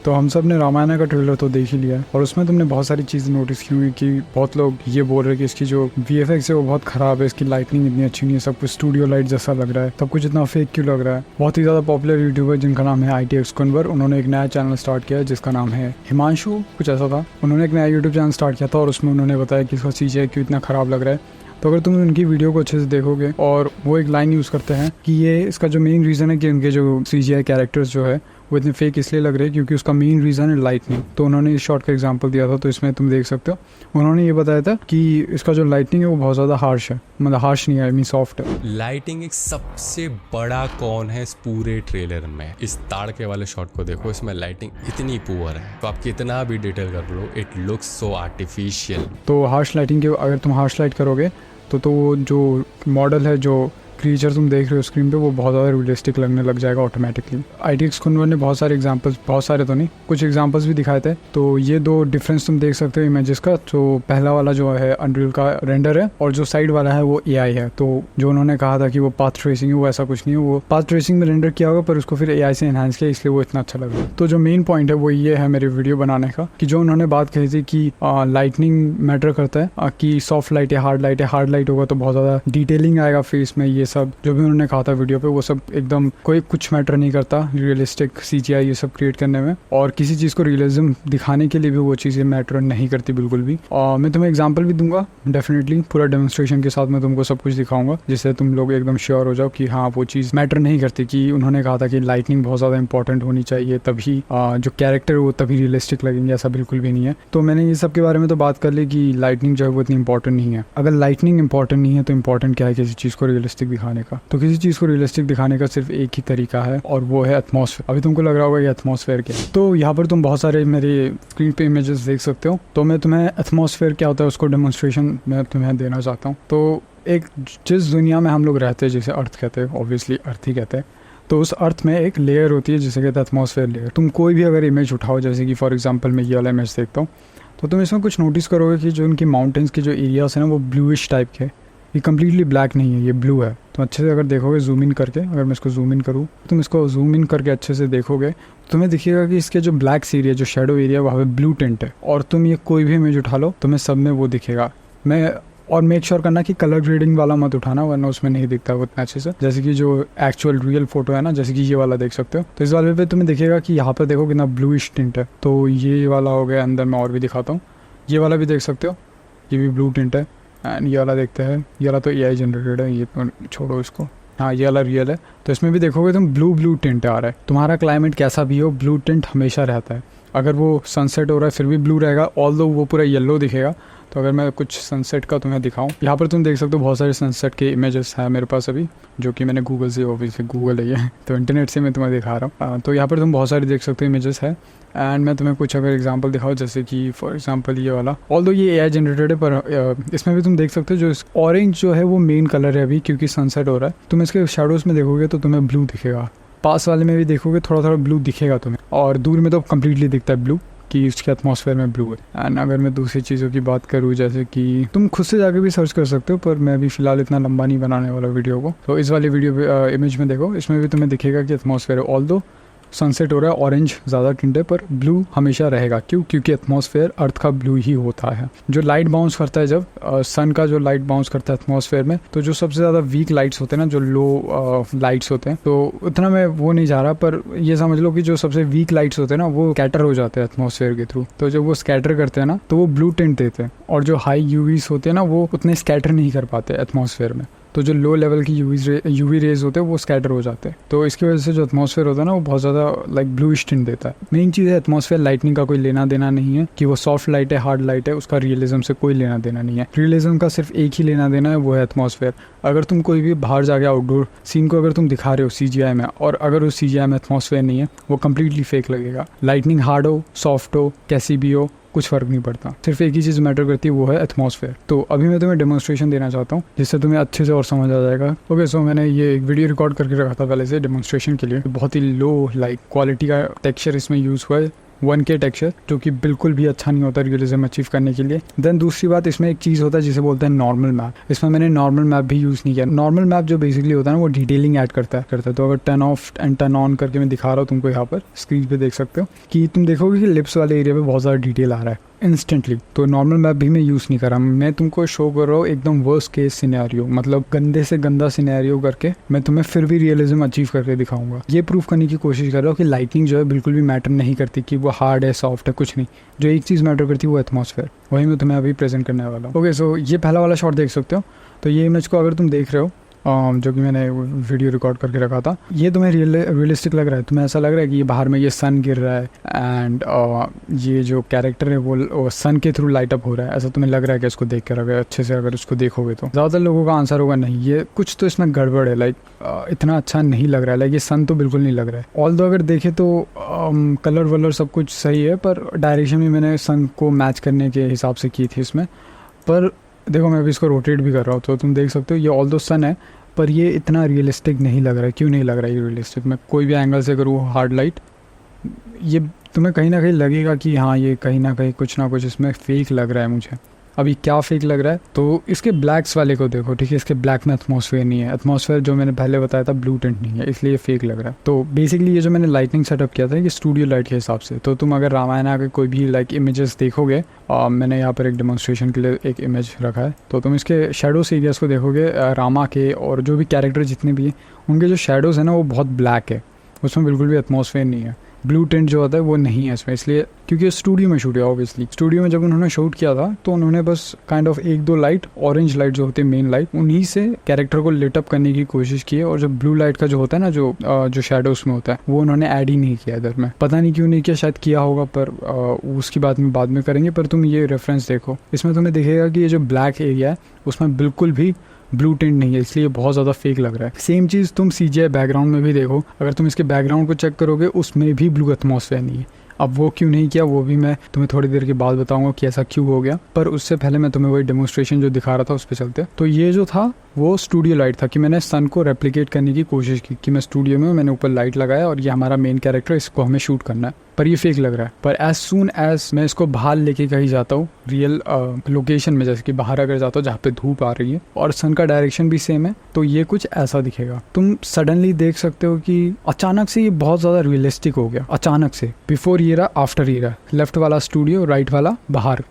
तो हम सब ने रामायण का ट्रेलर तो देख ही लिया है और उसमें तुमने बहुत सारी चीज़ें नोटिस की हुई कि बहुत लोग ये बोल रहे हैं कि इसकी जो VFX है वो बहुत ख़राब है, इसकी लाइटनिंग इतनी अच्छी नहीं है, सब कुछ स्टूडियो लाइट जैसा लग रहा है, सब कुछ इतना फेक क्यों लग रहा है। बहुत ही ज़्यादा पॉपुलर यूट्यूबर जिनका नाम है ITX कुनवर, उन्होंने एक नया चैनल स्टार्ट किया है जिसका नाम है हिमांशु कुछ ऐसा था। उन्होंने एक नया यूट्यूब चैनल स्टार्ट किया था और उसमें उन्होंने बताया कि इसका CGI क्यों इतना ख़राब लग रहा है। तो अगर तुम उनकी वीडियो को अच्छे से देखोगे और वो एक लाइन यूज़ करते हैं कि ये इसका जो मेन रीज़न है कि उनके जो CGI कैरेक्टर्स जो है वो इतने फेक इसलिए लग रहे हैं क्योंकि उसका मेन रीज़न है लाइटनिंग। तो उन्होंने इस शॉट का एग्जांपल दिया था, तो इसमें तुम देख सकते हो उन्होंने ये बताया था कि इसका जो लाइटनिंग है वो बहुत ज़्यादा हार्श है, मतलब हार्श नहीं है, आई मीन सॉफ्ट है। लाइटिंग एक सबसे बड़ा कौन है इस पूरे ट्रेलर में। इस ताड़के वाले शॉट को देखो, इसमें लाइटिंग इतनी पुअर है, तो आप कितना भी डिटेल कर लो इट लुक्स सो आर्टिफिशियल। तो हार्श लाइटिंग के अगर तुम हार्श लाइट करोगे तो वो जो मॉडल है, जो क्रिएचर तुम देख रहे हो स्क्रीन पे, वो बहुत ज़्यादा रियलिस्टिक लगने लग जाएगा ऑटोमेटिकली। ITX कुनवर ने बहुत सारे एग्जांपल्स, बहुत सारे तो नहीं, कुछ एग्जांपल्स भी दिखाए थे। तो ये दो डिफरेंस तुम देख सकते हो इमेजेस का। तो पहला वाला जो है अनरियल का रेंडर है और जो साइड वाला है वो AI है। तो जो उन्होंने कहा था कि वो पाथ ट्रेसिंग है, वो ऐसा कुछ नहीं है, वो पाथ ट्रेसिंग में रेंडर किया होगा पर उसको फिर AI से एनहांस किया, इसलिए वो इतना अच्छा लग रहा है। तो जो मेन पॉइंट है वो ये है मेरे वीडियो बनाने का कि जो उन्होंने बात कही थी कि लाइटनिंग मैटर करता है, कि सॉफ्ट लाइट है, हार्ड लाइट होगा तो बहुत ज़्यादा डिटेलिंग आएगा फेस में, ये सब जो भी उन्होंने कहा था वीडियो पे वो सब एकदम कोई कुछ मैटर नहीं करता रियलिस्टिक CGI ये सब क्रिएट करने में, और किसी चीज़ को रियलिज्म दिखाने के लिए भी वो चीज़ें मैटर नहीं करती बिल्कुल भी। और मैं तुम्हें एग्जांपल भी दूंगा डेफिनेटली, पूरा डेमोन्स्ट्रेशन के साथ मैं तुमको सब कुछ दिखाऊंगा जिससे तुम लोग एकदम श्योर हो जाओ कि हाँ वो चीज़ मैटर नहीं करती। कि उन्होंने कहा था कि लाइटनिंग बहुत ज़्यादा इंपॉर्टेंट होनी चाहिए तभी जो कैरेक्टर वो तभी रियलिस्टिक लगेंगे, ऐसा बिल्कुल भी नहीं है। तो मैंने ये सब के बारे में तो बात कर ली कि लाइटनिंग जो है वो इतनी इंपॉर्टेंट नहीं है। अगर लाइटनिंग इंपॉर्टेंट नहीं है तो इंपॉर्टेंट क्या है किसी चीज़ को रियलिस्टिक दिखाने का? तो किसी चीज़ को रियलिस्टिक दिखाने का सिर्फ एक ही तरीका है और वो है एटमॉस्फेयर। अभी तुमको लग रहा होगा ये एटमॉस्फेयर क्या है, तो यहाँ पर तुम बहुत सारे मेरे स्क्रीन पे इमेजेस देख सकते हो। तो मैं तुम्हें एटमॉस्फेयर क्या होता है उसको डेमोन्स्ट्रेशन मैं तुम्हें देना चाहता हूँ। तो एक जिस दुनिया में हम लोग रहते हैं जिसे अर्थ कहते हैं, ऑब्वियसली अर्थ ही कहते हैं, तो उस अर्थ में एक लेयर होती है जिसे कहते हैं एटमॉस्फेयर लेयर। तुम कोई भी अगर इमेज उठाओ, जैसे कि फॉर एग्जांपल मैं ये वाला इमेज देखता हूँ, तो तुम इसमें कुछ नोटिस करोगे कि जो उनकी माउंटेन्स के जो एरियाज हैं ना वो ब्लूइश टाइप के, ये कम्प्लीटली ब्लैक नहीं है, ये ब्लू है। तो अच्छे से अगर देखोगे जूम इन करके, अगर मैं इसको जूम इन करूँ, तुम इसको जूम इन करके अच्छे से देखोगे तो तुम्हें दिखेगा कि इसके जो ब्लैक एरिया, जो शेडो एरिया, वहाँ पे ब्लू टिंट है। और तुम ये कोई भी इमेज उठा लो तुम्हें सब में वो दिखेगा। और मेक श्योर करना कि कलर ग्रेडिंग वाला मत उठाना, वरना उसमें नहीं दिखता वो इतना अच्छे से। जैसे कि जो एक्चुअल रियल फोटो है ना, जैसे कि ये वाला देख सकते हो, तो इस वाले पे तुम्हें दिखेगा कि यहाँ पे देखो कितना ब्लूइश टिंट है। तो ये वाला हो गया। अंदर मैं और भी दिखाता हूँ, ये वाला भी देख सकते हो, ये भी ब्लू टिंट है। एंड ये वाला देखते हैं, ये वाला तो AI जनरेटेड है, ये तो छोड़ो इसको। हाँ, ये वाला रियल है। तो इसमें भी देखोगे तुम ब्लू टिंट आ रहा है। तुम्हारा क्लाइमेट कैसा भी हो, ब्लू टिंट हमेशा रहता है। अगर वो सनसेट हो रहा है फिर भी ब्लू रहेगा, ऑल्दो वो पूरा येलो दिखेगा। तो अगर मैं कुछ सनसेट का तुम्हें दिखाऊं, यहाँ पर तुम देख सकते हो बहुत सारे सनसेट के इमेजेस हैं मेरे पास अभी, जो कि मैंने गूगल से, ऑब्वियसली गूगल है ये, तो इंटरनेट से मैं तुम्हें दिखा रहा हूँ। तो यहाँ पर तुम बहुत सारे देख सकते हो इमेजेस है। एंड मैं तुम्हें कुछ अगर एग्जांपल दिखाऊँ, जैसे कि फॉर एग्जांपल ये वाला, ऑल्दो ये AI जनरेटेड है पर इसमें भी तुम देख सकते हो जो ऑरेंज जो है वो मेन कलर है अभी, क्योंकि सनसेट हो रहा है। तुम इसके शेडोज़ में देखोगे तो तुम्हें ब्लू दिखेगा, पास वाले में भी देखोगे थोड़ा थोड़ा ब्लू दिखेगा तुम्हें, और दूर में तो कम्प्लीटली दिखता है ब्लू कि उसके एटमॉस्फेयर में ब्लू है। एंड अगर मैं दूसरी चीज़ों की बात करूँ, जैसे कि तुम खुद से जाके भी सर्च कर सकते हो, पर मैं भी फिलहाल इतना लंबा नहीं बनाने वाला वीडियो को। तो इस वाली वीडियो इमेज में देखो, इसमें भी तुम्हें दिखेगा कि एटमॉस्फेयर है, ऑल्दो सनसेट हो रहा है, ऑरेंज ज़्यादा टिंट है, पर ब्लू हमेशा रहेगा। क्यों? क्योंकि एटमॉस्फेयर अर्थ का ब्लू ही होता है। जो लाइट बाउंस करता है, जब सन का जो लाइट बाउंस करता है एटमॉस्फेयर में, तो जो सबसे ज़्यादा वीक लाइट्स होते हैं ना, जो लो लाइट्स होते हैं, तो उतना मैं वो नहीं जा रहा, पर ये समझ लो कि जो सबसे वीक लाइट्स होते हैं ना वो स्कैटर हो जाते हैं एटमॉस्फेयर के थ्रू। तो जब वो स्कैटर करते हैं ना तो वो ब्लू टिंट देते हैं, और जो हाई यूवीज होते हैं ना वो उतने स्कैटर नहीं कर पाते एटमॉस्फेयर में। तो जो लो लेवल की यूवी रेज होते हैं वो स्कैटर हो जाते हैं। तो इसकी वजह से जो एटमॉस्फेयर होता है ना वो बहुत ज़्यादा लाइक ब्लूइश टिंट देता है। मेन चीज़ है एटमॉस्फेयर लाइटनिंग का कोई लेना देना नहीं है कि वो सॉफ्ट लाइट है, हार्ड लाइट है, उसका रियलिज्म से कोई लेना देना नहीं है। रियलिज्म का सिर्फ एक ही लेना देना है, वो है एटमॉस्फेयर। अगर तुम कोई भी बाहर जाके आउटडोर सीन को अगर तुम दिखा रहे हो CGI में, और अगर उस CGI में एटमॉस्फेयर नहीं है, वो कम्प्लीटली फेक लगेगा। लाइटनिंग हार्ड हो, सॉफ्ट हो, कैसी भी हो, कुछ फ़र्क नहीं पड़ता। सिर्फ एक ही चीज़ मैटर करती है, वो है एटमॉस्फेयर। तो अभी मैं तुम्हें डेमोन्स्ट्रेशन देना चाहता हूँ जिससे तुम्हें अच्छे से और समझ आ जाएगा। ओके, सो मैंने ये एक वीडियो रिकॉर्ड करके रखा था पहले से डेमोन्स्ट्रेशन के लिए। बहुत ही लो लाइक क्वालिटी का टेक्सचर इसमें यूज़ हुआ है, 1K टेक्सचर, जो कि बिल्कुल भी अच्छा नहीं होता रियलिज्म अचीव करने के लिए। देन दूसरी बात, इसमें एक चीज़ होता है जिसे बोलते हैं नॉर्मल मैप। इसमें मैंने नॉर्मल मैप भी यूज़ नहीं किया। नॉर्मल मैप जो बेसिकली होता है ना, वो डिटेलिंग ऐड करता है। तो अगर turn off and turn on करके मैं दिखा रहा हूँ तुमको, यहाँ पर स्क्रीन पे देख सकते हो कि तुम देखोगे कि लिप्स वाले एरिया पे बहुत ज़्यादा डिटेल आ रहा है इंस्टेंटली। तो नॉर्मल मैप भी मैं यूज़ नहीं कर रहा, मैं तुमको शो कर रहा हूँ एकदम वर्स्ट केस सिनेरियो, मतलब गंदे से गंदा सिनेरियो करके मैं तुम्हें फिर भी रियलिज्म अचीव करके दिखाऊंगा। ये प्रूफ करने की कोशिश कर रहा हूँ कि लाइटिंग जो है बिल्कुल भी मैटर नहीं करती, कि वो हार्ड है सॉफ्ट है कुछ नहीं। जो एक चीज़ मैटर करती है वो एटमॉस्फेयर, वही मैं तुम्हें अभी प्रेजेंट करने वाला हूँ। ओके, सो ये पहला वाला शॉट देख सकते हो। तो ये इमेज को अगर तुम देख रहे हो, जो कि मैंने वीडियो रिकॉर्ड करके रखा था, ये तुम्हें रियलिस्टिक लग रहा है। तुम्हें ऐसा लग रहा है कि ये बाहर में ये सन गिर रहा है एंड ये जो कैरेक्टर है वो सन के थ्रू लाइट अप हो रहा है, ऐसा तुम्हें लग रहा है कि इसको देख कर अगर अच्छे से अगर इसको देखोगे तो। ज़्यादातर लोगों का आंसर होगा नहीं, ये कुछ तो इसमें गड़बड़ है, लाइक इतना अच्छा नहीं लग रहा है, लाइक ये सन तो बिल्कुल नहीं लग रहा है। ऑल दो अगर देखे तो कलर वलर सब कुछ सही है, पर डायरेक्शन भी मैंने सन को मैच करने के हिसाब से की थी इसमें। पर देखो मैं अभी इसको रोटेट भी कर रहा हूँ तो तुम देख सकते हो ये ऑल दो सन है, पर ये इतना रियलिस्टिक नहीं लग रहा है। क्यों नहीं लग रहा है ये रियलिस्टिक? मैं कोई भी एंगल से करूँ हार्ड लाइट, ये तुम्हें कहीं ना कहीं लगेगा कि हाँ ये कहीं ना कहीं कुछ ना कुछ इसमें फेक लग रहा है मुझे। अभी क्या फेक लग रहा है, तो इसके ब्लैक्स वाले को देखो, ठीक है, इसके ब्लैक में एटमॉस्फेयर नहीं है। एटमॉस्फेयर जो मैंने पहले बताया था ब्लू टिंट नहीं है, इसलिए ये फेक लग रहा है। तो बेसिकली ये जो मैंने लाइटिंग सेटअप किया था ये स्टूडियो लाइट के हिसाब से। तो तुम अगर रामायण के कोई भी लाइक इमेजेस देखोगे, मैंने यहाँ पर एक डेमोन्स्ट्रेशन के लिए एक इमेज रखा है, तो तुम इसके शेडोज एरियाज को देखोगे रामा के, और जो भी कैरेक्टर जितने भी हैं उनके जो शेडोज़ है ना वो बहुत ब्लैक है, उसमें बिल्कुल भी एटमॉस्फेयर नहीं है। ब्लू टिंट जो होता है वो नहीं है इसमें, इसलिए क्योंकि स्टूडियो में शूट है। ऑब्वियसली स्टूडियो में जब उन्होंने शूट किया था तो उन्होंने बस काइंड ऑफ एक दो लाइट, ऑरेंज लाइट जो होती है मेन लाइट, उन्हीं से कैरेक्टर को लिट अप करने की कोशिश की है। और जो ब्लू लाइट का जो होता है ना, जो शेडोज में होता है, वो उन्होंने ऐड ही नहीं किया इधर में। पता नहीं क्यों नहीं किया, शायद किया होगा, पर उसकी बात में बाद में करेंगे। पर तुम ये रेफरेंस देखो, इसमें तुम्हें दिखेगा कि ये जो ब्लैक एरिया है उसमें बिल्कुल भी ब्लू टिंट नहीं है, इसलिए बहुत ज़्यादा फेक लग रहा है। सेम चीज़ तुम CGI बैकग्राउंड में भी देखो, अगर तुम इसके बैकग्राउंड को चेक करोगे उसमें भी ब्लू एटमॉस्फेयर नहीं है। अब वो क्यों नहीं किया वो भी मैं तुम्हें थोड़ी देर के बाद बताऊंगा कि ऐसा क्यों हो गया, पर उससे पहले मैं तुम्हें वही डेमोन्स्ट्रेशन जो दिखा रहा था उस पर चलते। तो ये जो था वो स्टूडियो लाइट था, कि मैंने सन को रेप्लिकेट करने की कोशिश की, कि मैं स्टूडियो में मैंने ऊपर लाइट लगाया और ये हमारा मेन कैरेक्टर, इसको हमें शूट करना है। पर ये फेक लग रहा है। पर एज सून एज मैं इसको बाहर लेके कहीं जाता हूँ रियल लोकेशन में, जैसे कि बाहर अगर जाता हूँ जहाँ पे धूप आ रही है और सन का डायरेक्शन भी सेम है, तो ये कुछ ऐसा दिखेगा। तुम सडनली देख सकते हो कि अचानक से ये बहुत ज़्यादा रियलिस्टिक हो गया, अचानक से। बिफोर ये रहा, आफ्टर ये रहा, लेफ्ट वाला स्टूडियो, राइट वाला बाहर,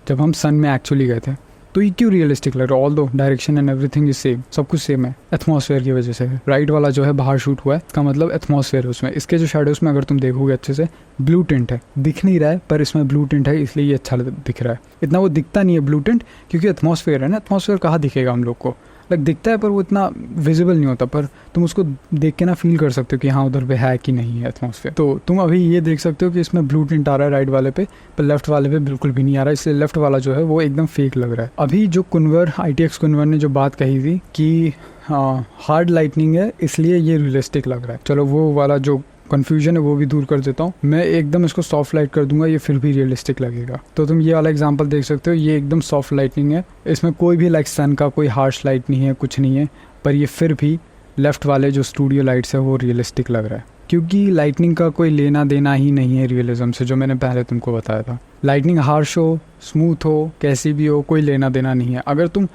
जब हम सन में एक्चुअली गए थे। तो ये क्यों रियलिस्टिक लग रहा है? ऑल दो direction and everything is same, सब कुछ सेम है, एटमॉस्फेयर की वजह से। राइट वाला जो है बाहर शूट हुआ है, इसका मतलब एटमॉस्फेयर है उसमें। इसके जो शेडोज में अगर तुम देखोगे अच्छे से, ब्लू टिंट है, दिख नहीं रहा है पर इसमें ब्लू टिंट है, इसलिए ये अच्छा दिख रहा है। इतना वो दिखता नहीं है ब्लू टिंट, क्योंकि एटमॉस्फेयर है ना। एटमॉस्फेयर कहाँ दिखेगा हम लोग को, लाइक दिखता है पर वो इतना विजिबल नहीं होता, पर तुम उसको देख के ना फील कर सकते हो कि हाँ उधर पे है कि नहीं है एटमॉस्फेयर। तो तुम अभी ये देख सकते हो कि इसमें ब्लू टिंट आ रहा है राइट वाले पे, पर लेफ्ट वाले पे बिल्कुल भी नहीं आ रहा है, इसलिए लेफ्ट वाला जो है वो एकदम फेक लग रहा है। अभी जो कुनवर ITX कुनवर ने जो बात कही थी कि हार्ड लाइटनिंग है इसलिए ये रियलिस्टिक लग रहा है, चलो वो वाला जो कन्फ्यूजन है वो भी दूर कर देता हूँ मैं, एकदम इसको सॉफ्ट लाइट कर दूंगा, ये फिर भी रियलिस्टिक लगेगा। तो तुम ये वाला एग्जांपल देख सकते हो, ये एकदम सॉफ्ट लाइटनिंग है, इसमें कोई भी लाइक सन का कोई हार्श लाइट नहीं है, कुछ नहीं है, पर ये फिर भी लेफ्ट वाले जो स्टूडियो लाइट्स है वो रियलिस्टिक लग रहा है, क्योंकि लाइटनिंग का कोई लेना देना ही नहीं है रियलिज्म से, जो मैंने पहले तुमको बताया था। लाइटनिंग हार्श हो, स्मूथ हो, कैसी भी हो, कोई लेना देना नहीं है। अगर तुम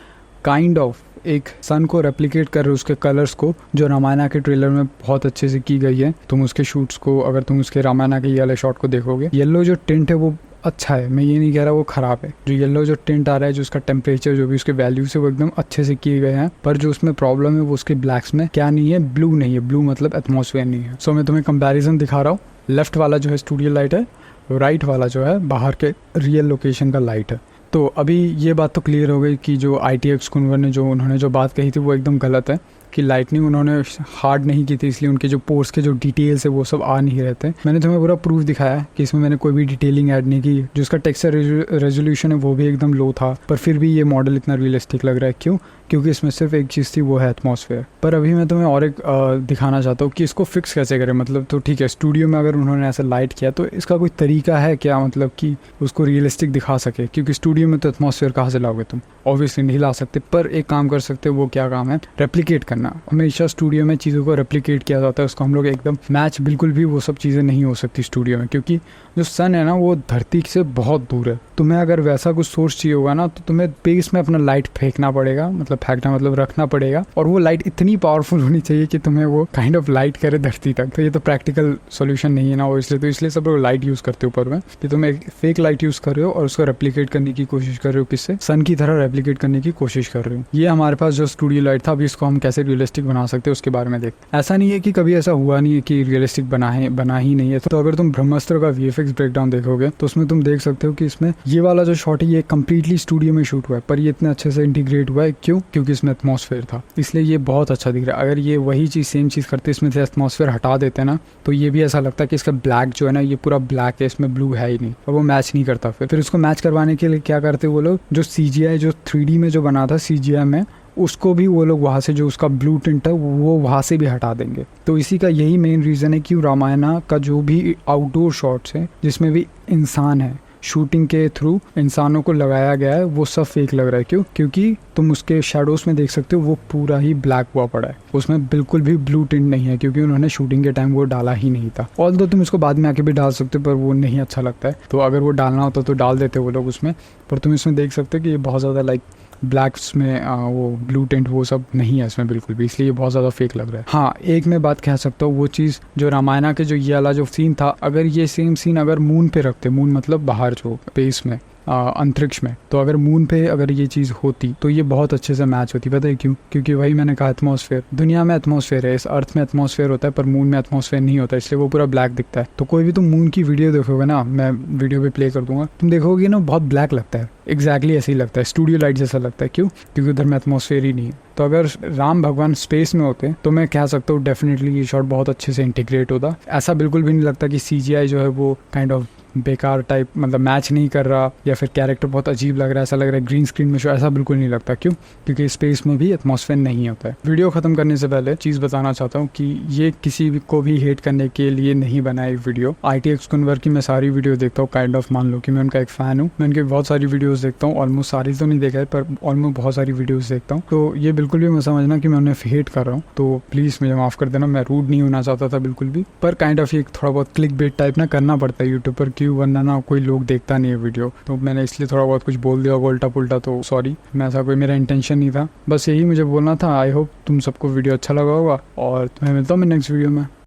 काइंड ऑफ एक सन को रेप्लिकेट कर रहे हो, उसके कलर्स को, जो रामायण के ट्रेलर में बहुत अच्छे से की गई है, तुम उसके शूट्स को, अगर तुम उसके रामायण के ये वाले शॉट को देखोगे, येलो जो टिंट है वो अच्छा है, मैं ये नहीं कह रहा वो ख़राब है। जो येलो जो टिंट आ रहा है, जो उसका टेम्परेचर, जो भी उसके वैल्यूज है वो एकदम अच्छे से किए गए हैं, पर जो उसमें प्रॉब्लम है वो उसके ब्लैक्स में क्या नहीं है, ब्लू नहीं है। ब्लू मतलब एटमॉस्फेयर नहीं है। सो मैं तुम्हें कंपैरिजन दिखा रहा हूँ, लेफ्ट वाला जो है स्टूडियो लाइट है, राइट वाला जो है बाहर के रियल लोकेशन का लाइट है। तो अभी ये बात तो क्लियर हो गई कि जो ITX कुनवर ने उन्होंने जो बात कही थी वो एकदम गलत है, कि लाइटनिंग उन्होंने हार्ड नहीं की थी, इसलिए उनके जो पोर्स के जो डिटेल्स है वो सब आ नहीं रहते। मैंने तुम्हें पूरा प्रूफ दिखाया कि इसमें मैंने कोई भी डिटेलिंग ऐड नहीं की, जो उसका टेक्सचर रेजोल्यूशन है वो भी एकदम लो था, पर फिर भी ये मॉडल इतना रियलिस्टिक लग रहा है। क्यों? क्योंकि इसमें सिर्फ एक चीज़ थी, वो है एटमॉस्फेयर। पर अभी मैं तुम्हें और एक दिखाना चाहता हूँ कि इसको फिक्स कैसे करें। मतलब तो ठीक है, स्टूडियो में अगर उन्होंने ऐसा लाइट किया तो इसका कोई तरीका है क्या, मतलब कि उसको रियलिस्टिक दिखा सके? क्योंकि स्टूडियो में तो एटमॉस्फेयर कहाँ से लाओगे तुम, ऑब्वियसली नहीं ला सकते। पर एक काम कर सकते हो, वो क्या काम है? रेप्लिकेट करना। हमेशा स्टूडियो में चीज़ों को रेप्लिकेट किया जाता है, उसको हम लोग एकदम मैच, बिल्कुल भी वो सब चीज़ें नहीं हो सकती स्टूडियो में, क्योंकि जो सन है ना वो धरती से बहुत दूर है। तुम्हें अगर वैसा कुछ सोर्स चाहिए होगा ना तो तुम्हें स्पेस में अपना लाइट फेंकना पड़ेगा, मतलब फेंकना मतलब रखना पड़ेगा, और वो लाइट इतनी पावरफुल होनी चाहिए कि तुम्हें वो काइंड ऑफ लाइट करे धरती तक। तो ये तो प्रैक्टिकल सॉल्यूशन नहीं है ना वो, इसलिए सब लोग लाइट यूज़ करते ऊपर में, कि तुम एक फेक लाइट यूज़ कर रहे हो और उसको रेप्लिकेट करने की कोशिश कर रहे हो, किससे, सन की तरह रेप्लिकेट करने की कोशिश कर रहे हो। ये हमारे पास जो स्टूडियो लाइट था, अभी इसको हम कैसे रियलिस्टिक बना सकते हैं उसके बारे में देख। ऐसा नहीं है कि कभी ऐसा हुआ नहीं है कि रियलिस्टिक बना ही नहीं है। तो अगर तुम ब्रह्मास्त्र का VFX ब्रेकडाउन देखोगे तो उसमें तुम देख सकते हो कि इसमें ये वाला जो शॉट है ये कम्प्लीटली स्टूडियो में शूट हुआ है, पर ये इतने अच्छे से इंटीग्रेट हुआ है। क्यों? क्योंकि इसमें एटमॉस्फेयर था, इसलिए ये बहुत अच्छा दिख रहा है। अगर ये वही चीज़ सेम चीज़ करते, इसमें से एटमॉस्फेयर हटा देते ना, तो ये भी ऐसा लगता है कि इसका ब्लैक जो है ना ये पूरा ब्लैक है, इसमें ब्लू है ही नहीं, और वो मैच नहीं करता। फिर उसको मैच करवाने के लिए क्या करते वो लोग, जो CGI जो 3D में जो बना था CGI में, उसको भी वो लोग वहाँ से जो उसका ब्लू टिंट है वो वहाँ से भी हटा देंगे। तो इसी का यही मेन रीज़न है कि रामायणा का जो भी आउटडोर शॉट्स है जिसमें भी इंसान है, शूटिंग के थ्रू इंसानों को लगाया गया है, वो सब फेक लग रहा है। क्यों? क्योंकि तुम उसके शेडोज़ में देख सकते हो वो पूरा ही ब्लैक हुआ पड़ा है, उसमें बिल्कुल भी ब्लू टिंट नहीं है, क्योंकि उन्होंने शूटिंग के टाइम वो डाला ही नहीं था। ऑल्दो तुम इसको बाद में आके भी डाल सकते हो, पर वो नहीं अच्छा लगता है। तो अगर वो डालना होता तो डाल देते वो लोग उसमें, पर तुम इसमें देख सकते हो कि ये बहुत ज़्यादा लाइक ब्लैक्स में वो ब्लू टिंट वो सब नहीं है इसमें बिल्कुल भी, इसलिए ये बहुत ज़्यादा फेक लग रहा है। हाँ, एक मैं बात कह सकता हूँ, वो चीज़ जो रामायणा के जो ये वाला जो सीन था, अगर ये सेम सीन अगर मून पे रखते, मून मतलब बाहर जो स्पेस में अंतरिक्ष में, तो अगर मून पे अगर ये चीज़ होती तो ये बहुत अच्छे से मैच होती। पता है क्यों? क्योंकि वही मैंने कहा, एटमॉस्फेयर, दुनिया में एटमॉस्फेयर है, इस अर्थ में एटमॉस्फेयर होता है, पर मून में एटमॉस्फेयर नहीं होता, इसलिए वो पूरा ब्लैक दिखता है। तो कोई भी तुम मून की वीडियो देखोगे ना, मैं वीडियो पे प्ले कर दूंगा, तुम देखोगे ना बहुत ब्लैक लगता है, एग्जैक्टली ऐसे ही लगता है, स्टूडियो लाइट जैसा लगता है। क्यों? क्योंकि उधर में एटमॉस्फेयर ही नहीं है। तो अगर राम भगवान स्पेस में होते तो मैं कह सकता हूँ डेफिनेटली ये शॉट बहुत अच्छे से इंटीग्रेट होता। ऐसा बिल्कुल भी नहीं लगता कि CGI जो है वो काइंड ऑफ बेकार टाइप, मतलब मैच नहीं कर रहा, या फिर कैरेक्टर बहुत अजीब लग रहा है, ऐसा लग रहा है ग्रीन स्क्रीन में शो, ऐसा बिल्कुल नहीं लगता। क्यों? क्योंकि स्पेस में भी एटमॉस्फेयर नहीं होता है। वीडियो खत्म करने से पहले चीज़ बताना चाहता हूँ कि ये किसी को भी हेट करने के लिए नहीं बना एक वीडियो। ITX कुनवर की मैं सारी वीडियो देखता हूँ, काइंड ऑफ मान लो कि मैं उनका एक फ़ैन हूँ, मैं उनकी बहुत सारी वीडियोज़ देखता हूँ, ऑलमोस्ट सारी तो नहीं देखा है पर ऑलमोस्ट बहुत सारी वीडियोज़ देखता हूँ। तो ये बिल्कुल भी मैं समझना कि मैं उन्हें हेट कर रहा हूँ, तो प्लीज़ मुझे माफ़ कर देना, मैं रूड नहीं होना चाहता था बिल्कुल भी, पर काइंड ऑफ ये थोड़ा बहुत क्लिक बेट टाइप ना करना पड़ता है यूट्यूब पर, क्यों? वरना ना कोई लोग देखता नहीं है वीडियो, तो मैंने इसलिए थोड़ा बहुत कुछ बोल दिया होगा उल्टा पुल्टा, तो सॉरी, मैं ऐसा कोई मेरा इंटेंशन नहीं था, बस यही मुझे बोलना था। आई होप तुम सबको वीडियो अच्छा लगा होगा, और तुम्हें मिलता हूँ मैं नेक्स्ट वीडियो में।